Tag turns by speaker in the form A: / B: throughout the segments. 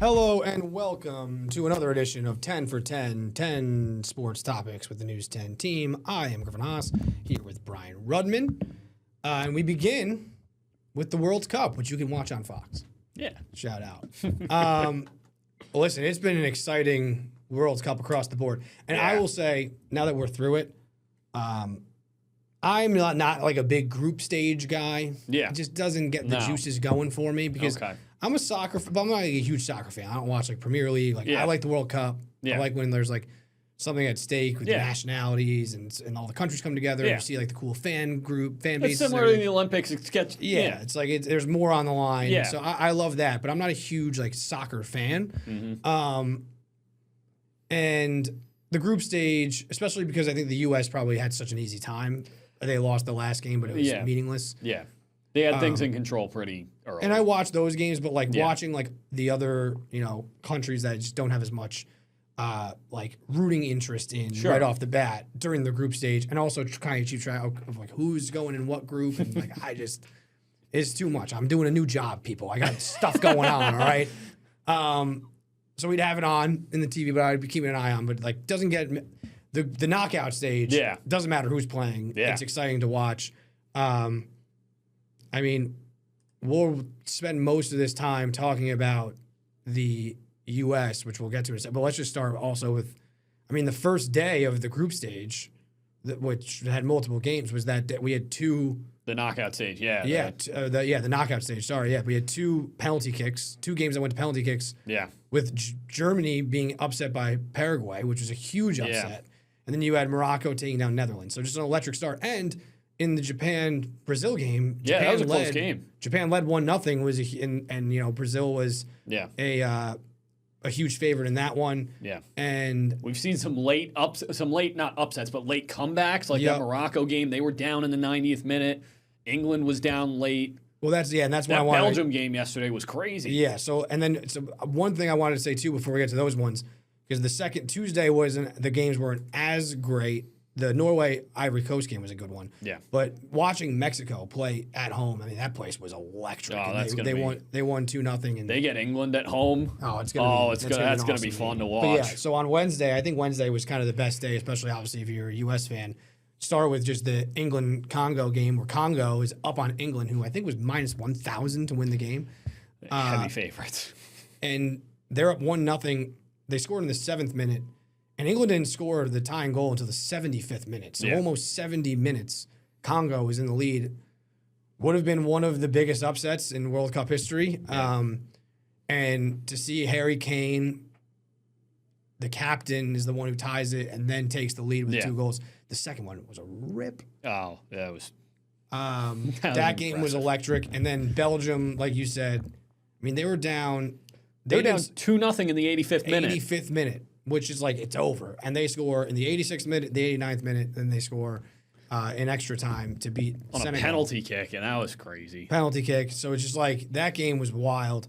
A: Hello and welcome to another edition of 10 for 10, 10 sports topics with the News 10 team. I am Griffin Haas, here with Brian Rudman. And we begin with the World Cup, which you can watch on Fox.
B: Yeah.
A: Shout out. Listen, it's been an exciting World Cup across the board. And I will say, now that we're through it, I'm not like a big group stage guy.
B: Yeah.
A: It just doesn't get the juices going for me because I'm a soccer, but I'm not like a huge soccer fan. I don't watch like Premier League. I like the World Cup. I like when there's like something at stake with the nationalities and all the countries come together. And you see like the cool fan bases.
B: It's similar to the Olympics.
A: It's like there's more on the line. Yeah. So I love that, but I'm not a huge like soccer fan. Mm-hmm. And the group stage, especially because I think the U.S. probably had such an easy time. They lost the last game, but it was meaningless.
B: Yeah. They had things in control pretty early.
A: And I watched those games, but like watching like the other, countries that just don't have as much like rooting interest in right off the bat during the group stage, and also kind of keep track of like who's going in what group, and like it's too much. I'm doing a new job, people. I got stuff going on, all right? So we'd have it on in the TV, but I'd be keeping an eye on, but like doesn't get the knockout stage. Yeah. Doesn't matter who's playing. Yeah. It's exciting to watch. I mean, we'll spend most of this time talking about the U.S., which we'll get to in a second. But let's just start also with, the first day of the group stage, which had multiple games, was that we had two.
B: The knockout stage, yeah.
A: Yeah, the knockout stage. Sorry, we had two penalty kicks, two games that went to penalty kicks. Yeah. With Germany being upset by Paraguay, which was a huge upset. Yeah. And then you had Morocco taking down Netherlands. So just an electric start. And in the Japan-Brazil game,
B: that was a close game.
A: Japan led 1-0, and Brazil was a huge favorite in that one. Yeah, and
B: we've seen some late not upsets, but late comebacks like that Morocco game. They were down in the 90th minute. England was down late.
A: Well, that's why
B: that Belgium game yesterday was crazy.
A: Yeah. So one thing I wanted to say too before we get to those ones, because the second Tuesday the games weren't as great. The Norway-Ivory Coast game was a good one. Yeah. But watching Mexico play at home, that place was electric. Oh, that's they won 2-0. And
B: they get England at home.
A: Oh, that's gonna
B: be fun to watch.
A: But yeah, so on Wednesday, I think Wednesday was kind of the best day, especially obviously if you're a U.S. fan. Start with just the England-Congo game where Congo is up on England, who I think was minus 1,000 to win the game.
B: Heavy favorites.
A: And they're up 1-0. They scored in the 7th minute. And England didn't score the tying goal until the 75th minute. So almost 70 minutes, Congo was in the lead. Would have been one of the biggest upsets in World Cup history. Yeah. And to see Harry Kane, the captain, is the one who ties it and then takes the lead with 2 goals. The second one was a rip.
B: Oh, yeah, it was.
A: That game was electric. And then Belgium, like you said, they were down.
B: They were down 2-0 in the 85th minute.
A: 85th minute. Which is like, it's over. And they score in the 86th minute, the 89th minute, and they score in extra time to beat Senegal.
B: On a penalty kick, and that was crazy.
A: Penalty kick. So it's just like, that game was wild.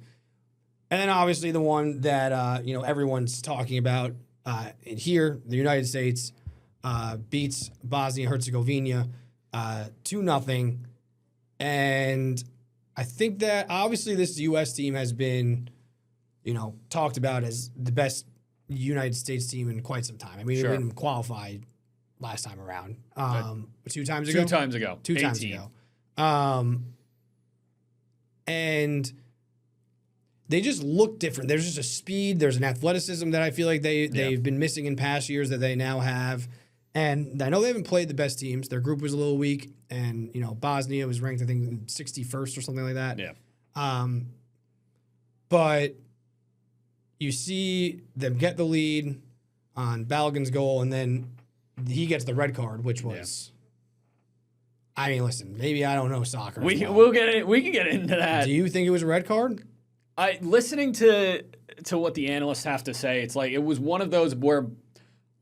A: And then obviously the one that, everyone's talking about in here, the United States beats Bosnia-Herzegovina 2-0. And I think that obviously this U.S. team has been, talked about as the best United States team in quite some time. We didn't qualify last time around. 2 times ago?
B: 2 times ago.
A: 2 times ago. And they just look different. There's just a speed. There's an athleticism that I feel like they've been missing in past years that they now have. And I know they haven't played the best teams. Their group was a little weak. And, Bosnia was ranked, I think, 61st or something like that. Yeah. But you see them get the lead on Balogun's goal, and then he gets the red card, which was. Listen, maybe I don't know soccer.
B: We can get into that.
A: Do you think it was a red card?
B: Listening to what the analysts have to say, it's like it was one of those where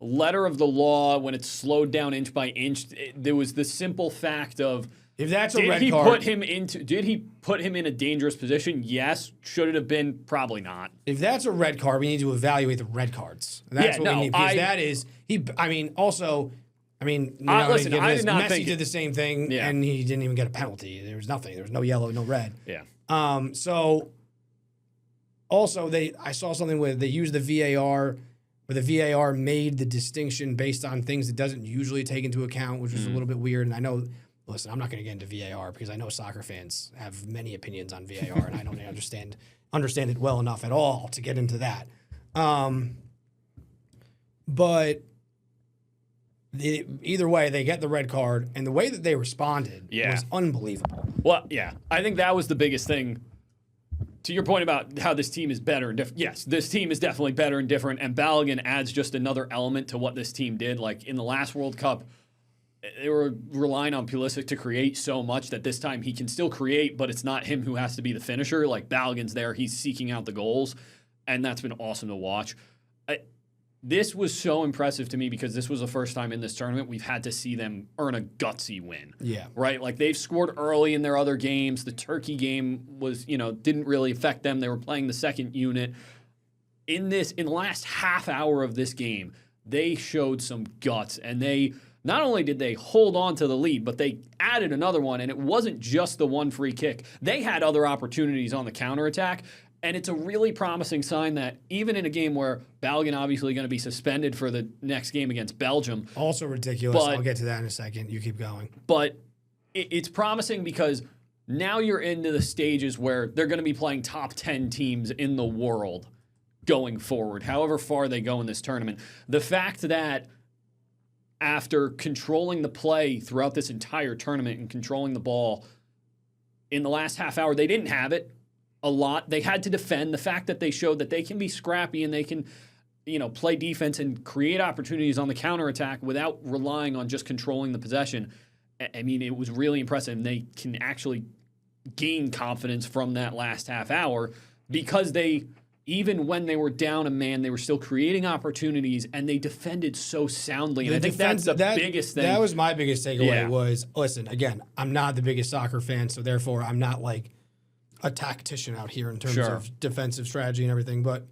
B: letter of the law, when it's slowed down inch by inch, there was the simple fact of.
A: If that's a red card,
B: did he put him in a dangerous position? Yes. Should it have been? Probably not.
A: If that's a red card, we need to evaluate the red cards. That's what we need. Because that is also.
B: Listen, I did not think
A: Messi did the same thing, and he didn't even get a penalty. There was nothing. There was no yellow, no red.
B: Yeah.
A: So Also, I saw something where they used the VAR, where the VAR made the distinction based on things it doesn't usually take into account, which was a little bit weird. And I know, listen, I'm not going to get into VAR because I know soccer fans have many opinions on VAR, and I don't understand it well enough at all to get into that. But either way, they get the red card, and the way that they responded was unbelievable.
B: Well, yeah, I think that was the biggest thing. To your point about how this team is better and different, yes, this team is definitely better and different, and Balogun adds just another element to what this team did. Like in the last World Cup, they were relying on Pulisic to create so much that this time he can still create, but it's not him who has to be the finisher. Like Balogun's there, he's seeking out the goals, and that's been awesome to watch. This was so impressive to me because this was the first time in this tournament we've had to see them earn a gutsy win.
A: Yeah.
B: Right? Like they've scored early in their other games. The Turkey game was, didn't really affect them. They were playing the second unit. In the last half hour of this game, they showed some guts, and they not only did they hold on to the lead, but they added another one, and it wasn't just the one free kick. They had other opportunities on the counterattack. And it's a really promising sign that even in a game where Balogun obviously going to be suspended for the next game against Belgium.
A: Also ridiculous. I'll get to that in a second. You keep going.
B: But it's promising because now you're into the stages where they're going to be playing top 10 teams in the world going forward, however far they go in this tournament. The fact that after controlling the play throughout this entire tournament and controlling the ball, in the last half hour, they didn't have it a lot. They had to defend. The fact that they showed that they can be scrappy and they can, play defense and create opportunities on the counterattack without relying on just controlling the possession. I mean, it was really impressive. And they can actually gain confidence from that last half hour because even when they were down a man, they were still creating opportunities and they defended so soundly. And I think that's the biggest thing.
A: That was my biggest takeaway was, listen, again, I'm not the biggest soccer fan, so therefore I'm not like a tactician out here in terms of defensive strategy and everything. But,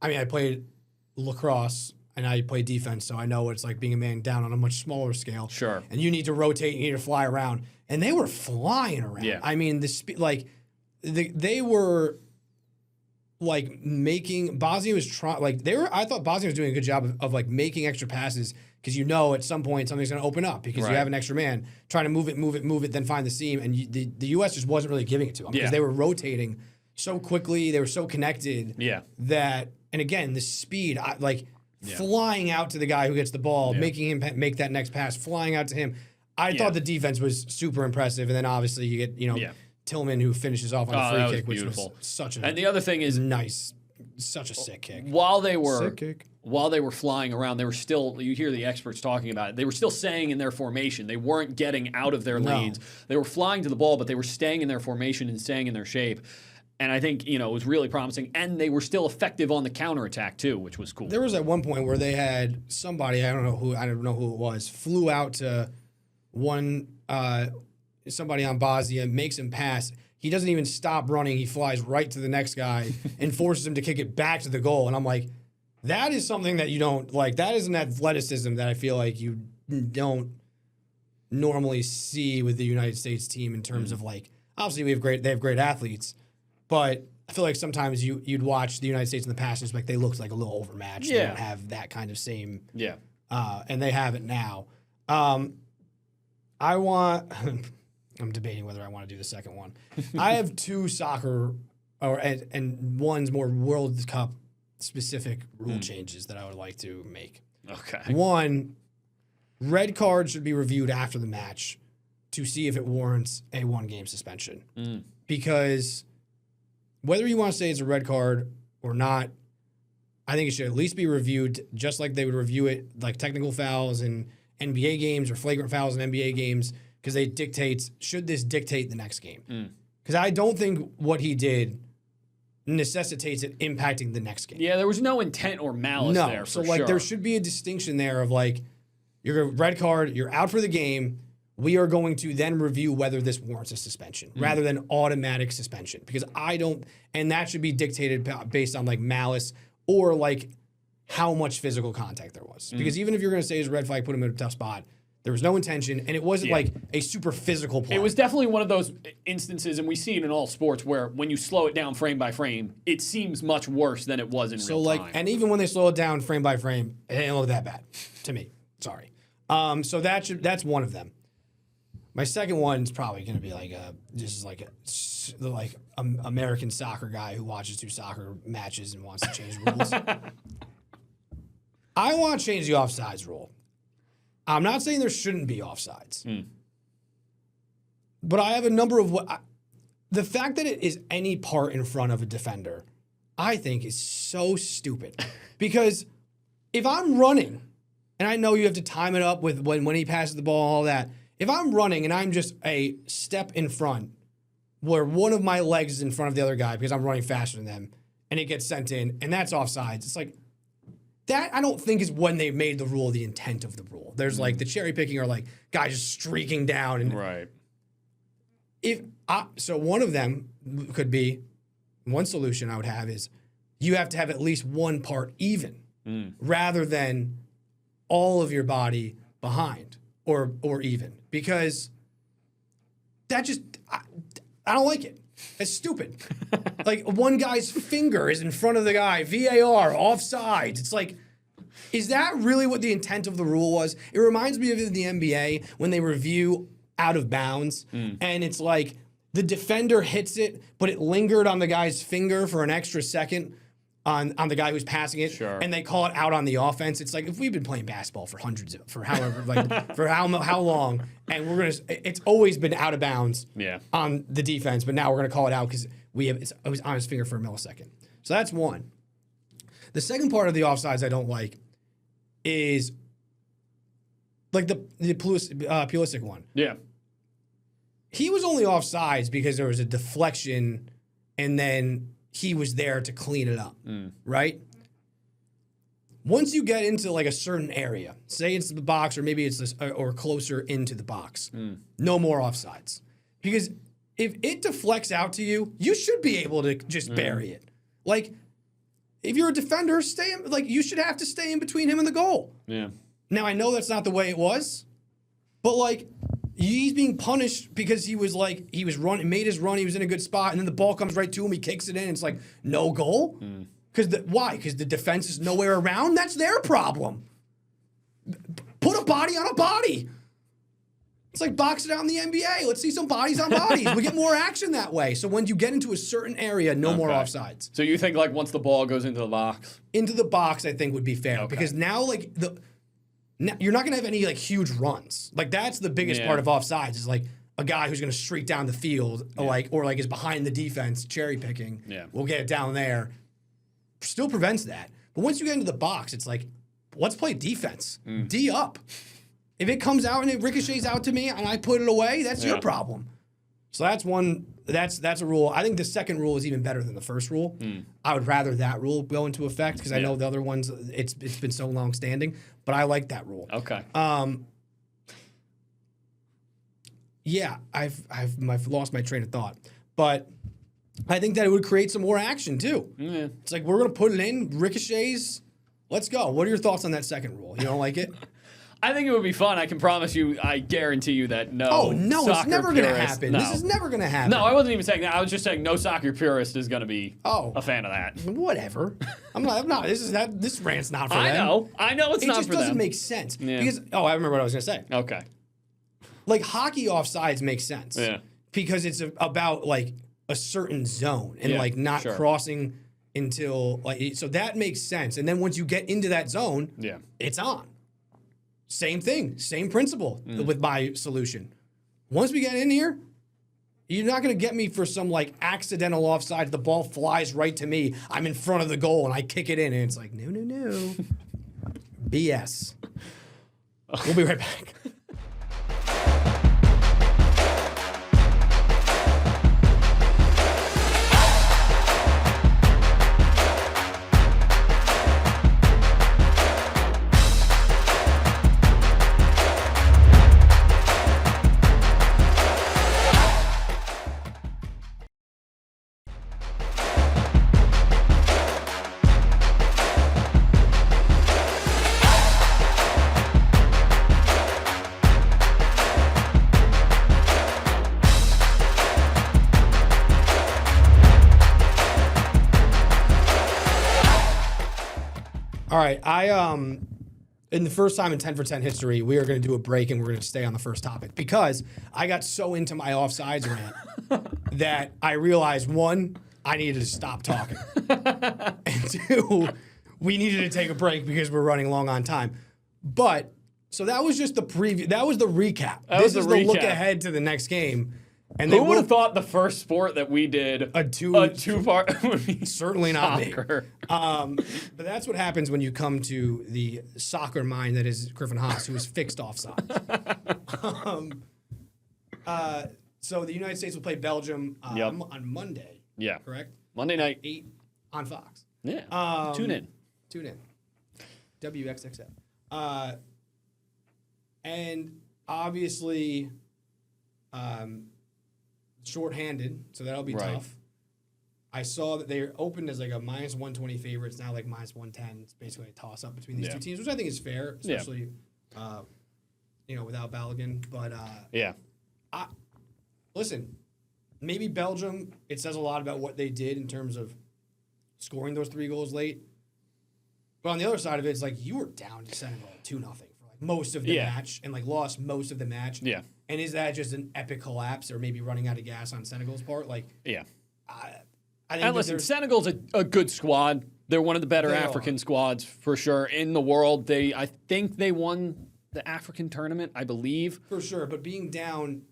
A: I played lacrosse and I play defense, so I know what it's like being a man down on a much smaller scale.
B: Sure.
A: And you need to rotate, you need to fly around. And they were flying around.
B: Yeah.
A: I mean, they were like making, Bosnia was trying, I thought Bosnia was doing a good job of like making extra passes because at some point something's going to open up because you have an extra man trying to move it, then find the seam. And the U.S. just wasn't really giving it to them because they were rotating so quickly. They were so connected that, and again, the speed, flying out to the guy who gets the ball, making him make that next pass, flying out to him. I thought the defense was super impressive. And then obviously you get, Tillman who finishes off on a free kick, which was such a
B: and the other thing is
A: nice, such a sick kick.
B: While they were flying around, they were still, you hear the experts talking about it, they were still staying in their formation. They weren't getting out of their lanes. They were flying to the ball, but they were staying in their formation and staying in their shape. And I think, it was really promising. And they were still effective on the counterattack too, which was cool.
A: There was at one point where they had somebody, I don't know who it was, flew out to somebody on Bosnia, makes him pass. He doesn't even stop running. He flies right to the next guy and forces him to kick it back to the goal. And I'm like, that is something that you don't like. That is an athleticism that I feel like you don't normally see with the United States team in terms of like, obviously they have great athletes, but I feel like sometimes you'd watch the United States in the past and it's like they looked like a little overmatched. They don't have that kind of same.
B: Yeah.
A: And they have it now. I'm debating whether I want to do the second one. I have two soccer, and one's more World Cup specific rule changes that I would like to make.
B: Okay.
A: One, red cards should be reviewed after the match to see if it warrants a 1-game suspension. Because whether you want to say it's a red card or not, I think it should at least be reviewed just like they would review it like technical fouls in NBA games or flagrant fouls in NBA games. Because should this dictate the next game? Because I don't think what he did necessitates it impacting the next game.
B: Yeah, there was no intent or malice there.
A: So there should be a distinction there of like, you're a red card, you're out for the game. We are going to then review whether this warrants a suspension rather than automatic suspension. Because and that should be dictated based on like malice or like how much physical contact there was. Because even if you're going to say it's a red flag, put him in a tough spot, There was no intention, and it wasn't like a super physical play.
B: It was definitely one of those instances, and we see it in all sports, where when you slow it down frame by frame, it seems much worse than it was in real time.
A: And even when they slow it down frame by frame, it didn't look that bad to me. Sorry. So that's one of them. My second one is probably going to be like American soccer guy who watches 2 soccer matches and wants to change rules. I want to change the offsides rule. I'm not saying there shouldn't be offsides. But I have a number of the fact that it is any part in front of a defender, I think is so stupid. Because if I'm running, and I know you have to time it up with when he passes the ball and all that, if I'm running and I'm just a step in front where one of my legs is in front of the other guy because I'm running faster than them and it gets sent in and that's offsides, it's like, that I don't think is when they made the rule the intent of the rule. There's like the cherry picking or like guys just streaking down. And
B: right.
A: So one of them could be, one solution I would have is you have to have at least one part even rather than all of your body behind or even, because that just, I don't like it. It's stupid. Like one guy's finger is in front of the guy, VAR, offsides. It's like, is that really what the intent of the rule was? It reminds me of the NBA when they review out of bounds and it's like the defender hits it, but it lingered on the guy's finger for an extra second on the guy who's passing it, and they call it out on the offense. It's like, if we've been playing basketball for how long, and it's always been out of bounds on the defense, but now we're gonna call it out because it was on his finger for a millisecond. So that's one. The second part of the offsides I don't like is like the Pulisic one.
B: Yeah.
A: He was only offsides because there was a deflection and then he was there to clean it up, right? Once you get into like a certain area, say it's the box or maybe it's this, or closer into the box, no more offsides. Because if it deflects out to you, you should be able to just bury it. Like, if you're a defender, you should have to stay in between him and the goal.
B: Yeah.
A: Now, I know that's not the way it was, but like, he's being punished because he was running, made his run, he was in a good spot, and then the ball comes right to him, he kicks it in, it's like, no goal? Why? Because the defense is nowhere around? That's their problem. Put a body on a body. It's like boxing out in the NBA. Let's see some bodies on bodies. We get more action that way. So when you get into a certain area, no more offsides.
B: So you think like once the ball goes into the box? Into the
A: box, I think would be fair. Because now like you're not going to have any like huge runs. Like that's the biggest part of offsides is like a guy who's going to streak down the field or is behind the defense cherry picking. Yeah. We'll get it down there. Still prevents that. But once you get into the box, it's like, let's play defense. D up. If it comes out and it ricochets out to me and I put it away, that's your problem. So that's one. That's a rule. I think the second rule is even better than the first rule. I would rather that rule go into effect because I know the other ones, it's been so long standing. But I like that rule.
B: Okay.
A: Yeah, I've lost my train of thought, but I think that it would create some more action too. Yeah. It's like we're gonna put it in ricochets. Let's go. What are your thoughts on that second rule? You don't like it?
B: I think it would be fun. I can promise you, I guarantee you that no.
A: Oh, no, it's never going to happen. No. This is never going to happen.
B: No, I wasn't even saying that. I was just saying no soccer purist is going to be a fan of that.
A: Whatever. I'm not. This rant's not for them.
B: I know it's not for them. It
A: just doesn't make sense. Yeah. Because, I remember what I was going to say.
B: Okay.
A: Like, hockey offsides makes sense. Yeah. Because it's about, like, a certain zone and, like, not crossing until, like, so that makes sense. And then once you get into that zone, it's on. Same thing, same principle with my solution. Once we get in here, you're not going to get me for some like accidental offside. The ball flies right to me. I'm in front of the goal and I kick it in and it's like, no. BS. We'll be right back. right, in the first time in 10 for 10 history, we are going to do a break and we're going to stay on the first topic because I got so into my offsides rant that I realized, one, I needed to stop talking. And two, we needed to take a break because we're running long on time. But, so that was just the preview. That was the recap. This is the look ahead to the next game. And
B: who would have thought the first sport that we did
A: a two-part
B: would be
A: certainly not
B: soccer.
A: Me. But that's what happens when you come to the soccer mind that is Griffin Haas, who is fixed offsides. So the United States will play Belgium on Monday.
B: Yeah,
A: correct.
B: Monday night,
A: 8 on Fox.
B: Yeah, tune in.
A: WXXL. And obviously. Shorthanded, so that'll be tough. I saw that they opened as like a minus 120 favorite. It's now like minus 110. It's basically a toss up between these two teams, which I think is fair, especially without Balogun. But listen, maybe Belgium. It says a lot about what they did in terms of scoring those 3 goals late. But on the other side of it, it's like you were down to Senegal 2-0 for like most of the match and like lost most of the match.
B: Yeah.
A: And is that just an epic collapse or maybe running out of gas on Senegal's part? Like, I think
B: and listen, Senegal's a good squad. They're one of the better African squads for sure in the world. I think they won the African tournament, I believe.
A: For sure, but being down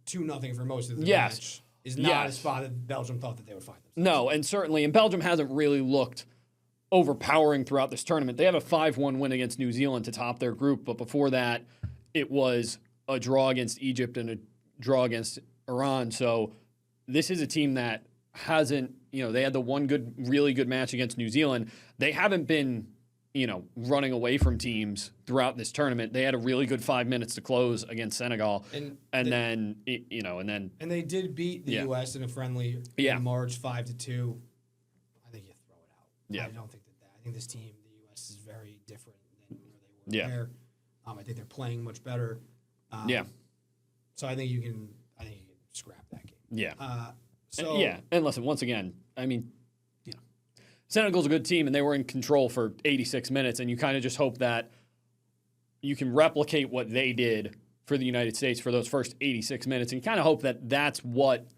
A: 2-0 for most of the match is not a spot that Belgium thought that they would find themselves.
B: No, and certainly, and Belgium hasn't really looked overpowering throughout this tournament. They have a 5-1 win against New Zealand to top their group, but before that, it was a draw against Egypt and a draw against Iran. So this is a team that hasn't, they had the one really good match against New Zealand. They haven't been, running away from teams throughout this tournament. They had a really good 5 minutes to close against Senegal. And then
A: they did beat the U.S. in a friendly in March 5-2. I think you throw it out.
B: Yeah.
A: I don't think that. I think this team, the U.S., is very different than where they were there. I think they're playing much better. So I think you can scrap that game.
B: Yeah.
A: And
B: and listen, once again, I mean, Senegal's a good team, and they were in control for 86 minutes, and you kind of just hope that you can replicate what they did for the United States for those first 86 minutes, and you kind of hope that that's what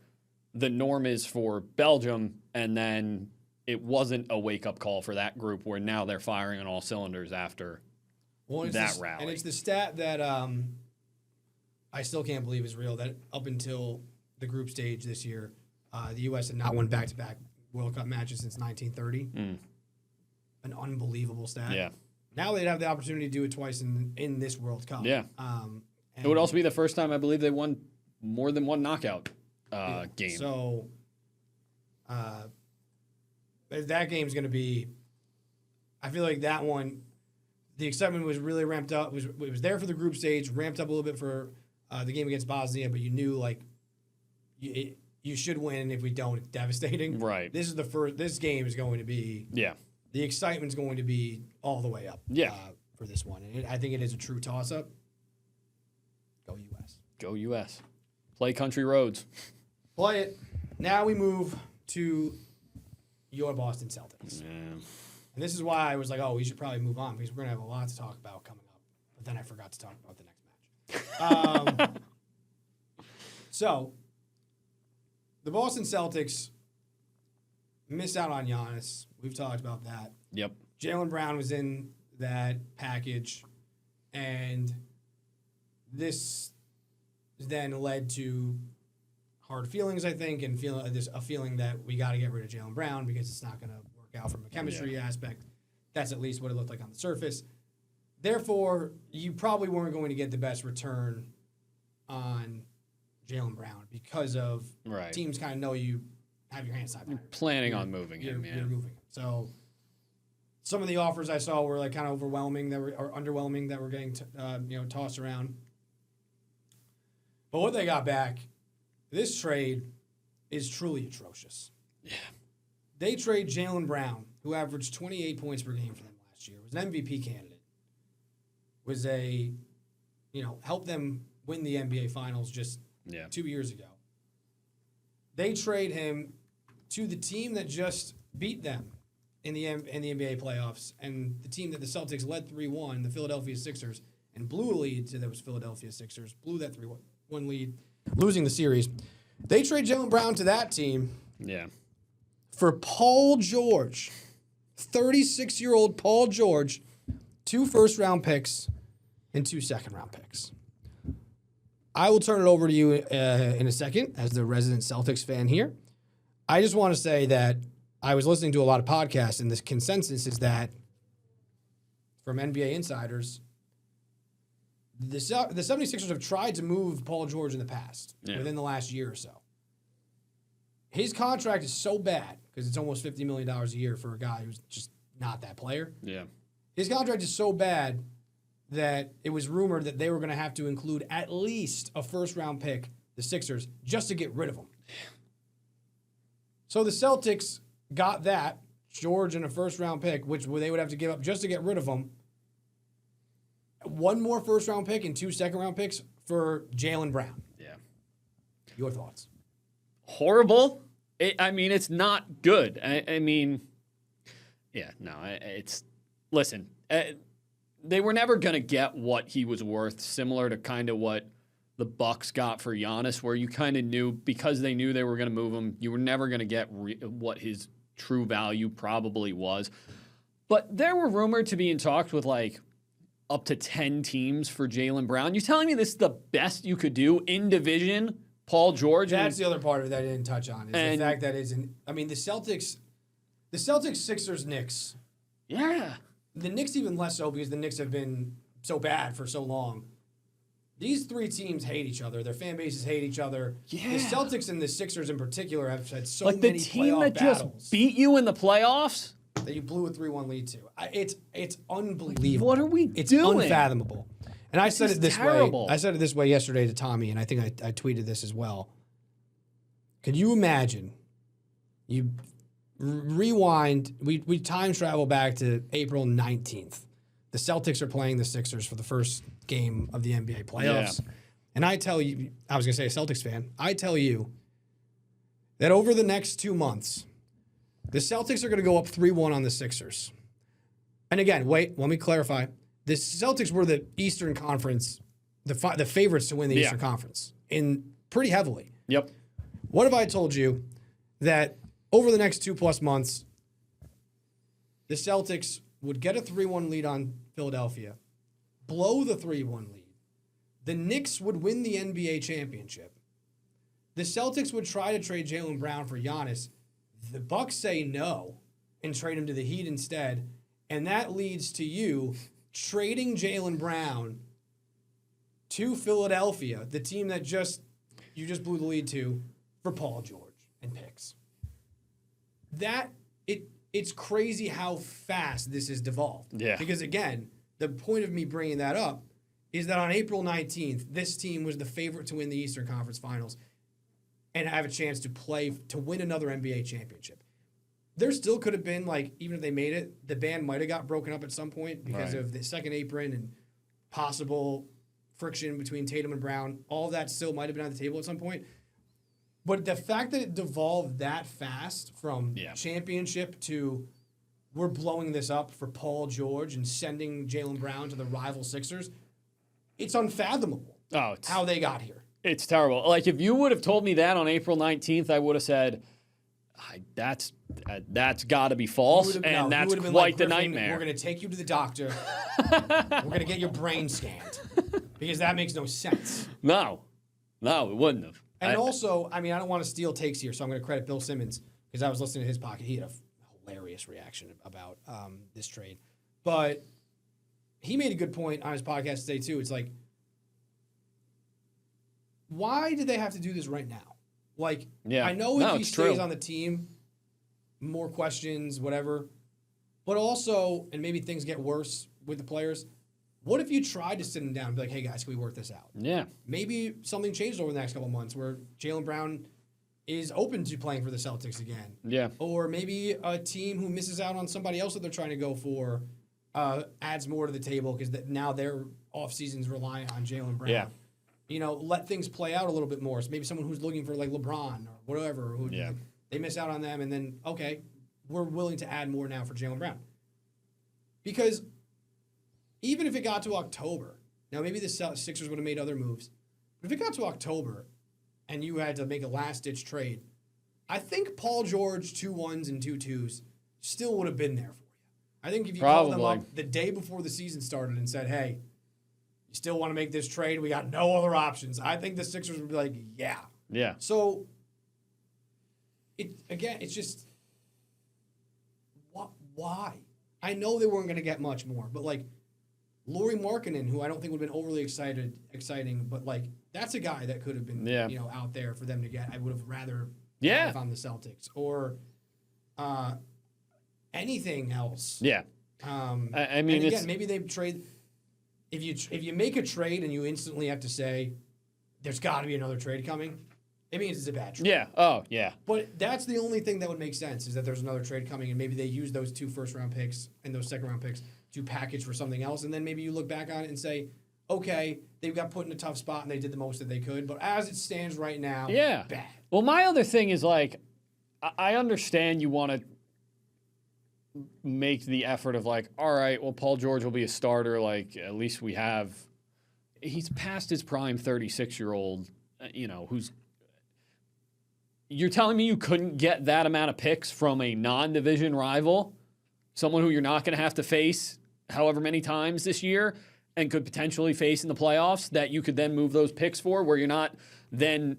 B: the norm is for Belgium, and then it wasn't a wake-up call for that group where now they're firing on all cylinders after that rally.
A: And it's the stat that I still can't believe is real, that up until the group stage this year, the U.S. had not won back-to-back World Cup matches since 1930. An unbelievable stat.
B: Yeah.
A: Now they'd have the opportunity to do it twice in this World Cup.
B: Yeah. It would also be the first time I believe they won more than one knockout game.
A: So that game's going to be, I feel like that one, the excitement was really ramped up. It was there for the group stage, ramped up a little bit for the game against Bosnia, but you knew like you should win. If we don't, it's devastating.
B: Right.
A: This is the first. This game is going to be.
B: Yeah.
A: The excitement's going to be all the way up.
B: Yeah.
A: For this one, and I think it is a true toss-up. Go U.S.
B: Go U.S. Play country roads.
A: Play it. Now we move to your Boston Celtics.
B: Yeah.
A: And this is why I was like, oh, we should probably move on because we're going to have a lot to talk about coming up. But then I forgot to talk about the next match. So, the Boston Celtics missed out on Giannis. We've talked about that.
B: Yep.
A: Jaylen Brown was in that package. And this then led to hard feelings, I think, and a feeling that we got to get rid of Jaylen Brown because it's not going to work out from a chemistry aspect. That's at least what it looked like on the surface. Therefore, you probably weren't going to get the best return on Jaylen Brown because of teams kind of know you have your hands tied.
B: You're planning on moving him.
A: You're moving him. So some of the offers I saw were like kind of overwhelming or underwhelming that were getting tossed around. But what they got back, this trade is truly atrocious.
B: Yeah.
A: They trade Jaylen Brown, who averaged 28 points per game for them last year, was an MVP candidate, was helped them win the NBA Finals just 2 years ago. They trade him to the team that just beat them in the NBA playoffs, and the team that the Celtics led 3-1, the Philadelphia Sixers, and blew a lead to those Philadelphia Sixers, blew that 3-1 lead, losing the series. They trade Jaylen Brown to that team.
B: Yeah.
A: For Paul George, 36-year-old Paul George, 2 first-round picks and 2 second-round picks. I will turn it over to you in a second as the resident Celtics fan here. I just want to say that I was listening to a lot of podcasts, and the consensus is that from NBA insiders, the 76ers have tried to move Paul George in the past, within the last year or so. His contract is so bad, because it's almost $50 million a year for a guy who's just not that player.
B: Yeah.
A: His contract is so bad that it was rumored that they were going to have to include at least a first-round pick, the Sixers, just to get rid of him. So the Celtics got that, George and a first-round pick, which they would have to give up just to get rid of him. 1 more first-round pick and 2 second-round picks for Jaylen Brown.
B: Yeah.
A: Your thoughts?
B: Horrible. It's not good. Listen, they were never going to get what he was worth, similar to kind of what the Bucks got for Giannis, where you kind of knew, because they knew they were going to move him, you were never going to get what his true value probably was. But there were rumored to be in talks with up to 10 teams for Jaylen Brown. You telling me this is the best you could do in division, Paul George?
A: That's the other part of it that I didn't touch on, is the fact that the Celtics, Sixers, Knicks.
B: Yeah.
A: The Knicks even less so, because the Knicks have been so bad for so long. These 3 teams hate each other. Their fan bases hate each other.
B: Yeah.
A: The Celtics and the Sixers in particular have had so
B: many
A: many
B: playoff battles. The team that
A: battles
B: just beat you in the playoffs?
A: That you blew a 3-1 lead to. It's unbelievable.
B: What are we
A: It's
B: doing?
A: unfathomable. And I said it this
B: terrible.
A: way. I said it this way yesterday to Tommy, and I think I tweeted this as well. Could you imagine? You rewind. We time travel back to April 19th. The Celtics are playing the Sixers for the first game of the NBA playoffs. Yeah. And I tell you, I was going to say a Celtics fan, I tell you that over the next 2 months, the Celtics are going to go up 3-1 on the Sixers. And again, let me clarify. The Celtics were the Eastern Conference, the favorites to win the Eastern Conference pretty heavily.
B: Yep.
A: What if I told you that over the next 2+ months, the Celtics would get a 3-1 lead on Philadelphia, blow the 3-1 lead. The Knicks would win the NBA championship. The Celtics would try to trade Jaylen Brown for Giannis. The Bucks say no and trade him to the Heat instead. And that leads to you trading Jaylen Brown to Philadelphia, the team that you just blew the lead to, for Paul George and picks. It's crazy how fast this has devolved.
B: Yeah.
A: Because again, the point of me bringing that up is that on April 19th, this team was the favorite to win the Eastern Conference Finals and have a chance to win another NBA championship. There still could have been, even if they made it, the band might have got broken up at some point because of the second apron and possible friction between Tatum and Brown. All of that still might have been on the table at some point. But the fact that it devolved that fast from championship to we're blowing this up for Paul George and sending Jaylen Brown to the rival Sixers, it's unfathomable how they got here.
B: It's terrible. If you would have told me that on April 19th, I would have said, that's got to be false, and that's quite the nightmare.
A: We're going to take you to the doctor. We're going to get your brain scanned because that makes no sense.
B: No, it wouldn't have.
A: And also, I don't want to steal takes here, so I'm going to credit Bill Simmons because I was listening to his podcast. He had a hilarious reaction about this trade. But he made a good point on his podcast today, too. It's why did they have to do this right now? I know if he stays on the team, more questions, whatever. But also, and maybe things get worse with the players, what if you tried to sit him down and be like, hey, guys, can we work this out?
B: Yeah.
A: Maybe something changed over the next couple of months where Jaylen Brown is open to playing for the Celtics again.
B: Yeah.
A: Or maybe a team who misses out on somebody else that they're trying to go for adds more to the table because now their offseason's reliant on Jaylen Brown.
B: Yeah.
A: Let things play out a little bit more. So maybe someone who's looking for LeBron or whatever, they miss out on them, and then, okay, we're willing to add more now for Jaylen Brown. Because even if it got to October, now maybe the Sixers would have made other moves, but if it got to October and you had to make a last-ditch trade, I think Paul George, 2 1s and 2 2s, still would have been there for you. I think if you called them up the day before the season started and said, hey, you still want to make this trade? We got no other options. I think the Sixers would be like, yeah.
B: Yeah.
A: So, it's just, why? I know they weren't going to get much more, but like Lauri Markkanen, who I don't think would have been overly exciting, but like that's a guy that could have been out there for them to get. I would have rather have on the Celtics or anything else.
B: Yeah.
A: I mean, again, maybe they trade. If you make a trade and you instantly have to say there's got to be another trade coming, it means it's a bad trade.
B: Yeah. Oh, yeah.
A: But that's the only thing that would make sense is that there's another trade coming, and maybe they use those 2 first-round picks and those second-round picks to package for something else, and then maybe you look back on it and say, okay, they got put in a tough spot and they did the most that they could, but as it stands right now, bad.
B: Well, my other thing is like, I understand you want to make the effort of like, all right, well, Paul George will be a starter. Like, at least he's past his prime 36-year-old, who's. You're telling me you couldn't get that amount of picks from a non-division rival, someone who you're not going to have to face however many times this year and could potentially face in the playoffs, that you could then move those picks for, where you're not then,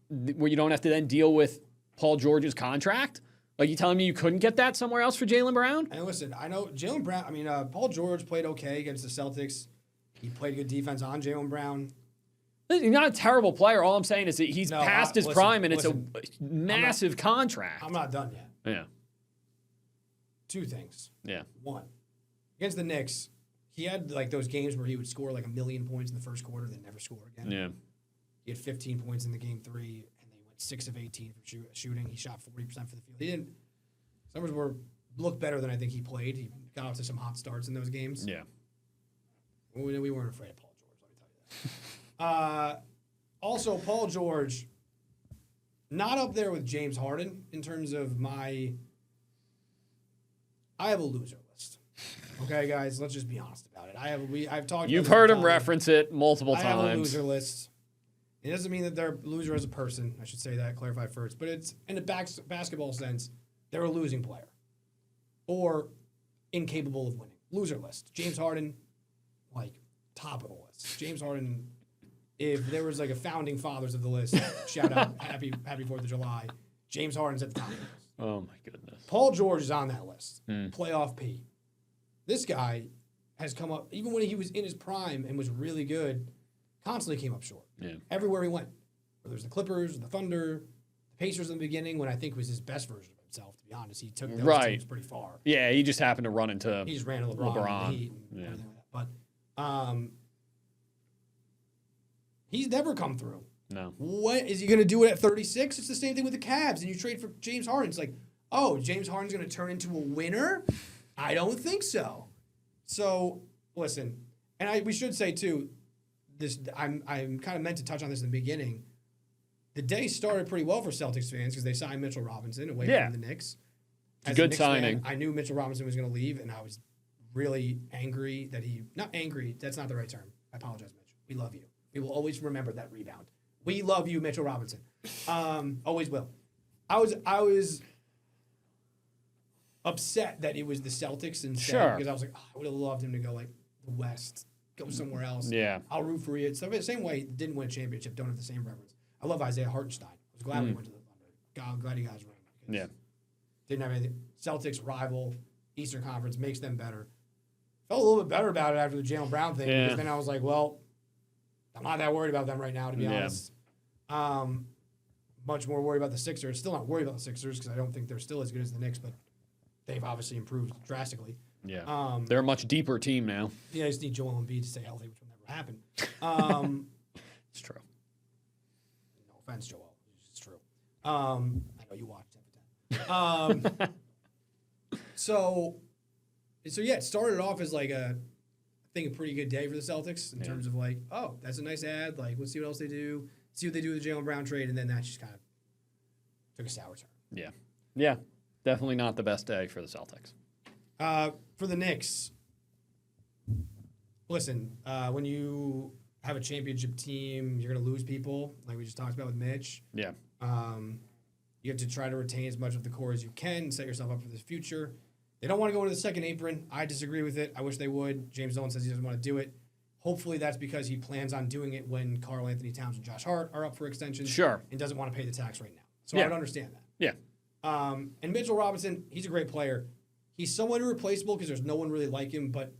B: where you don't have to then deal with Paul George's contract? Like, you telling me you couldn't get that somewhere else for Jaylen Brown?
A: And listen, I know Jaylen Brown, Paul George played okay against the Celtics. He played good defense on Jaylen Brown.
B: He's not a terrible player. All I'm saying is that he's past his prime, and it's a massive contract.
A: I'm not done yet.
B: Yeah.
A: 2 things.
B: Yeah.
A: 1, against the Knicks, he had like those games where he would score like 1 million points in the first quarter, then never score again.
B: Yeah.
A: He had 15 points in the game 3, and they went 6 of 18 from shooting. He shot 40% for the field. His numbers looked better than I think he played. He got off to some hot starts in those games.
B: Yeah.
A: We weren't afraid of Paul George, let me tell you that. Also, Paul George, not up there with James Harden in terms of I have a loser list. Okay, guys, let's just be honest about it. I've talked.
B: You've heard him reference it multiple times.
A: I have a loser list. It doesn't mean that they're a loser as a person. I should say that, clarify first. But it's in a basketball sense, they're a losing player or incapable of winning. Loser list. James Harden, like top of the list. James Harden. If there was like a founding fathers of the list, shout out, happy 4th of July, James Harden's at the top of the list.
B: Oh, my goodness.
A: Paul George is on that list. Playoff P. This guy has come up, even when he was in his prime and was really good, constantly came up short.
B: Yeah.
A: Everywhere he went. Whether it was the Clippers, the Thunder, the Pacers in the beginning, when I think was his best version of himself, to be honest. He took those teams pretty far.
B: Yeah, he just happened to run into
A: He just ran into LeBron. And everything like that. But he's never come through.
B: No.
A: What is he going to do it at 36? It's the same thing with the Cavs, and you trade for James Harden. It's like, oh, James Harden's going to turn into a winner? I don't think so. So, listen, and we should say too, this I'm kind of meant to touch on this in the beginning. The day started pretty well for Celtics fans because they signed Mitchell Robinson away from the Knicks.
B: It's a good signing.
A: I knew Mitchell Robinson was going to leave, and I was really angry that not angry. That's not the right term. I apologize, Mitch. We love you. We will always remember that rebound. We love you, Mitchell Robinson. Always will. I was upset that it was the Celtics instead because I was like, I would have loved him to go like the West, go somewhere else.
B: Yeah.
A: I'll root for you. So the same way, didn't win a championship, don't have the same reverence. I love Isaiah Hartenstein. I was glad we went to the Thunder. I'm glad you guys ran.
B: Yeah.
A: Didn't have anything. Celtics rival, Eastern Conference makes them better. Felt a little bit better about it after the Jaylen Brown thing because then I was like, well, I'm not that worried about them right now, to be honest. Much more worried about the Sixers. Still not worried about the Sixers because I don't think they're still as good as the Knicks, but they've obviously improved drastically.
B: Yeah. They're a much deeper team now.
A: Yeah, I just need Joel Embiid to stay healthy, which will never happen.
B: It's true.
A: No offense, Joel. It's true. I know you watched 10 for 10. So yeah, it started off as like a pretty good day for the Celtics in terms of like, oh, that's a nice ad. Like, let's see what else they do. See what they do with the Jaylen Brown trade, and then that just kind of took a sour turn.
B: Yeah. Yeah. Definitely not the best day for the Celtics.
A: For the Knicks, listen, when you have a championship team, you're going to lose people, like we just talked about with Mitch.
B: Yeah.
A: You have to try to retain as much of the core as you can, set yourself up for the future. They don't want to go into the second apron. I disagree with it. I wish they would. James Dolan says he doesn't want to do it. Hopefully that's because he plans on doing it when Karl Anthony Towns and Josh Hart are up for extensions.
B: Sure.
A: And doesn't want to pay the tax right now. So I would understand that.
B: Yeah.
A: And Mitchell Robinson, he's a great player. He's somewhat irreplaceable because there's no one really like him, but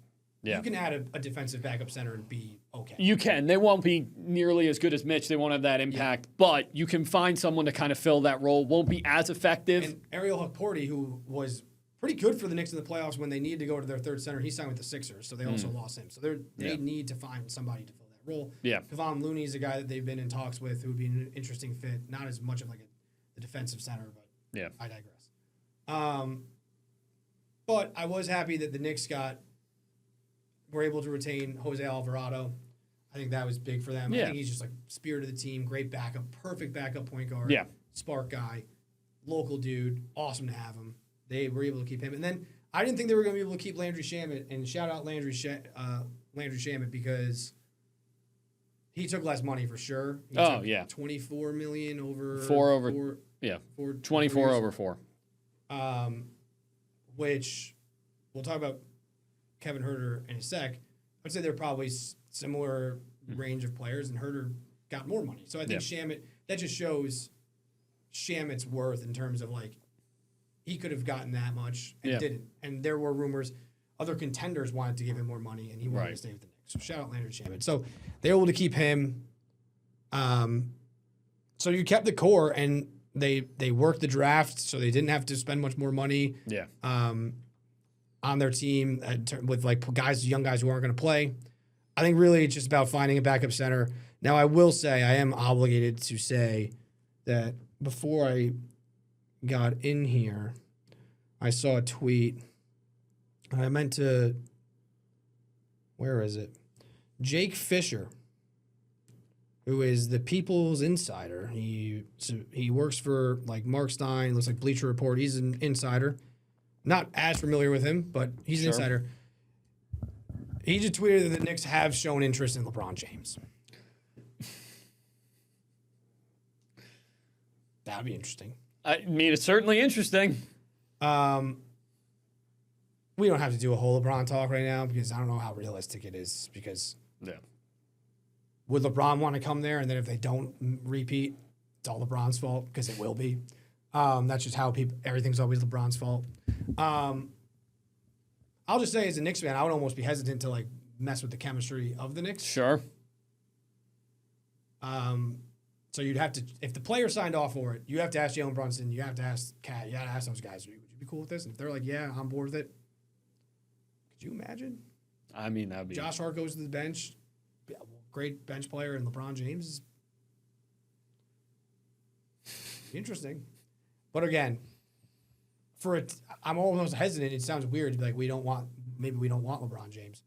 A: you can add a defensive backup center and be okay.
B: You can. They won't be nearly as good as Mitch. They won't have that impact, but you can find someone to kind of fill that role. Won't be as effective.
A: And Ariel Hukporti, who was pretty good for the Knicks in the playoffs when they needed to go to their third center, he signed with the Sixers, so they also lost him. So they need to find somebody to fill that role.
B: Yeah.
A: Kevon Looney is a guy that they've been in talks with who would be an interesting fit. Not as much of like the defensive center, but I digress. But I was happy that the Knicks were able to retain Jose Alvarado. I think that was big for them. I think he's just like spirit of the team, great backup, perfect backup point guard, spark guy, local dude, awesome to have him. They were able to keep him. And then I didn't think they were going to be able to keep Landry Shamet, and shout out Landry Shamet because he took less money for sure. He took $24 million over
B: 24 over 4.
A: Which we'll talk about Kevin Huerter in a sec. I'd say they're probably similar range of players, and Huerter got more money. So I think Shamet, that just shows Shamet's worth in terms of like he could have gotten that much and didn't. And there were rumors other contenders wanted to give him more money, and he wanted to stay with the Knicks. So shout out Landry Shamet. So they were able to keep him. So you kept the core, and they worked the draft, so they didn't have to spend much more money. On their team with like young guys who aren't going to play. I think really it's just about finding a backup center. Now I will say I am obligated to say that before I got in here, I saw a tweet. I meant to. Where is it? Jake Fisher, who is the People's Insider. He works for like Mark Stein, looks like Bleacher Report. He's an insider. Not as familiar with him, but he's an insider. He just tweeted that the Knicks have shown interest in LeBron James. That would be interesting.
B: I mean, it's certainly interesting.
A: We don't have to do a whole LeBron talk right now because I don't know how realistic it is. Because would LeBron want to come there, and then if they don't repeat, it's all LeBron's fault because it will be. That's just how everything's always LeBron's fault. I'll just say as a Knicks fan, I would almost be hesitant to like mess with the chemistry of the Knicks.
B: Sure.
A: So you'd have to, if the player signed off for it, you have to ask Jalen Brunson, you have to ask Kat, you have to ask those guys, would you be cool with this? And if they're like, yeah, I'm bored with it, could you imagine?
B: I mean, that'd be...
A: Josh Hart goes to the bench, great bench player, and LeBron James is interesting. But again, I'm almost hesitant. It sounds weird to be like, maybe we don't want LeBron James.